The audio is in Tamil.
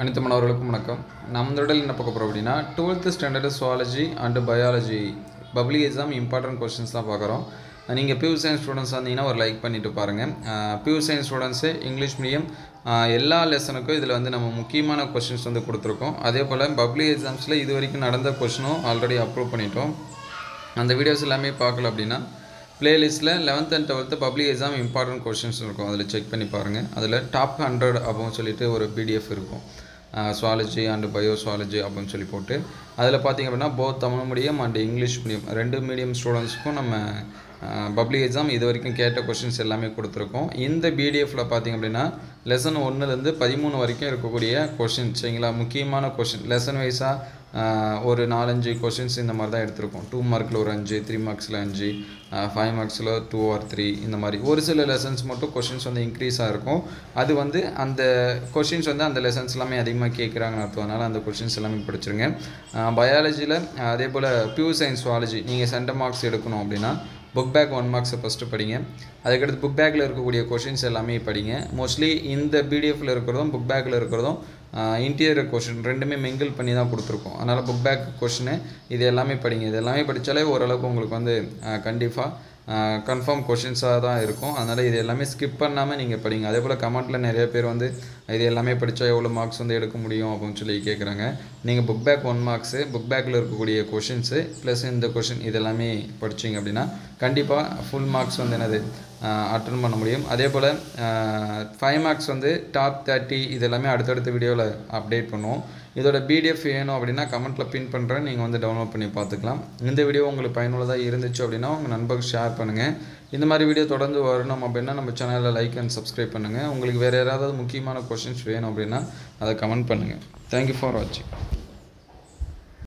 அனைத்து மாணவர்களுக்கும் வணக்கம். நம்மளோட என்ன பார்க்க போகிறோம் அப்படின்னா 12th standard zoology and biology public exam important questions தான் பார்க்குறோம். நீங்கள் பியூ சயின்ஸ் ஸ்டூடெண்ட்ஸ் வந்தீங்கன்னா ஒரு லைக் பண்ணிவிட்டு பாருங்கள். பியூ சயின்ஸ் ஸ்டூடெண்ட்ஸு இங்கிலீஷ் மீடியம் எல்லா லெசனுக்கும் இதில் வந்து நம்ம முக்கியமான கொஸ்டின்ஸ் வந்து கொடுத்துருக்கோம். அதே போல் பப்ளிக் எக்ஸாம்ஸில் இது வரைக்கும் நடந்த கொஸ்டினும் ஆல்ரெடி அப்ரூவ் பண்ணிட்டோம். அந்த வீடியோஸ் எல்லாமே பார்க்கல அப்படின்னா பிளேலிஸ்ட்டில் 11th and 12th public exam important questions இருக்கும், அதில் செக் பண்ணி பாருங்கள். அதில் டாப் 100 அப்படின்னு சொல்லிட்டு ஒரு பிடிஎஃப் இருக்கும், சுவாலஜி அண்டு பயோ சுவாலஜி அப்படின்னு சொல்லி போட்டு அதில் பார்த்திங்க அப்படின்னா both Tamil medium and English medium ரெண்டு மீடியம் ஸ்டூடெண்ட்ஸ்க்கும் நம்ம பப்ளிக் எக்ஸாம் இது வரைக்கும் கேட்ட கொஸ்டின்ஸ் எல்லாமே கொடுத்துருக்கோம். இந்த பிடிஎஃப்பில் பார்த்திங்க அப்படின்னா லெசன் 1லேருந்து 13 வரைக்கும் இருக்கக்கூடிய கொஸ்டின்ஸ் சரிங்களா, முக்கியமான கொஸ்டின் லெசன் வைஸாக ஒரு 4-5 கொஸ்டின்ஸ் இந்த மாதிரி தான் எடுத்திருக்கோம். 2 மார்க்கில் ஒரு 5, 3 மார்க்ஸில் 5, 5 மார்க்ஸில் 2 or 3 இந்த மாதிரி ஒரு சில லெசன்ஸ் மட்டும் கொஸ்டின்ஸ் வந்து இன்க்ரீஸாக இருக்கும். அது வந்து அந்த கொஸ்டின்ஸ் வந்து அந்த லெசன்ஸ் எல்லாமே அதிகமாக கேட்குறாங்கன்னு அர்த்தம். அதனால் அந்த கொஸ்டின்ஸ் எல்லாமே படிச்சிருங்க. பயாலஜியில் அதே போல் பியூ சயின்ஸ் சுவாலஜி நீங்கள் சென்டர் மார்க்ஸ் எடுக்கணும் அப்படின்னா புக் பேக் 1 மார்க்ஸை ஃபஸ்ட்டு படிங்க. அதுக்கடுத்து புக் பேக்கில் இருக்கக்கூடிய கொஷின்ஸ் எல்லாமே படிங்க. மோஸ்ட்லி இந்த பிடிஎஃப்பில் இருக்கிறதும் புக் பேக்கில் இருக்கிறதும் இன்டீரியர் கொஷின் ரெண்டுமே மிங்கிள் பண்ணி தான் கொடுத்துருக்கோம். அதனால் புக் பேக் கொஷினு இது எல்லாமே படிங்க. இது எல்லாமே படித்தாலே ஓரளவுக்கு உங்களுக்கு வந்து கண்டிப்பாக கன்ஃபார்ம் கொஷின்ஸாக தான் இருக்கும். அதனால் இது எல்லாமே ஸ்கிப் பண்ணாமல் நீங்கள் படிங்க. அதே போல் கமெண்ட்டில் நிறைய பேர் வந்து இது எல்லாமே படித்தா எவ்வளோ மார்க்ஸ் வந்து எடுக்க முடியும் அப்படின்னு சொல்லி கேட்குறாங்க. நீங்கள் புக் பேக் 1 மார்க்ஸு புக் பேக்கில் இருக்கக்கூடிய கொஷின்ஸு ப்ளஸ் இந்த கொஷின் இது எல்லாமே படிச்சிங்க அப்படின்னா கண்டிப்பாக ஃபுல் மார்க்ஸ் வந்து என்னது அட்டன் பண்ண முடியும். அதே போல் 5 மார்க்ஸ் வந்து டாப் 30 இது எல்லாமே அடுத்தடுத்த வீடியோவில் அப்டேட் பண்ணுவோம். இதோட பிடிஎஃப் வேணும் அப்படின்னா கமெண்ட்டில் பின் பண்ணுறேன், நீங்கள் வந்து டவுன்லோட் பண்ணி பார்த்துக்கலாம். இந்த வீடியோ உங்களுக்கு பயனுள்ளதாக இருந்துச்சு அப்படின்னா உங்கள் நண்பர்கள் ஷேர் பண்ணுங்கள். இந்த மாதிரி வீடியோ தொடர்ந்து வரணும் அப்படின்னா நம்ம சேனலில் லைக் அண்ட் சப்ஸ்கிரைப் பண்ணுங்கள். உங்களுக்கு வேறு யாராவது முக்கியமான கொஸ்டின்ஸ் வேணும் அப்படின்னா அதை கமெண்ட் பண்ணுங்கள். தேங்க்யூ ஃபார் வாட்சிங்.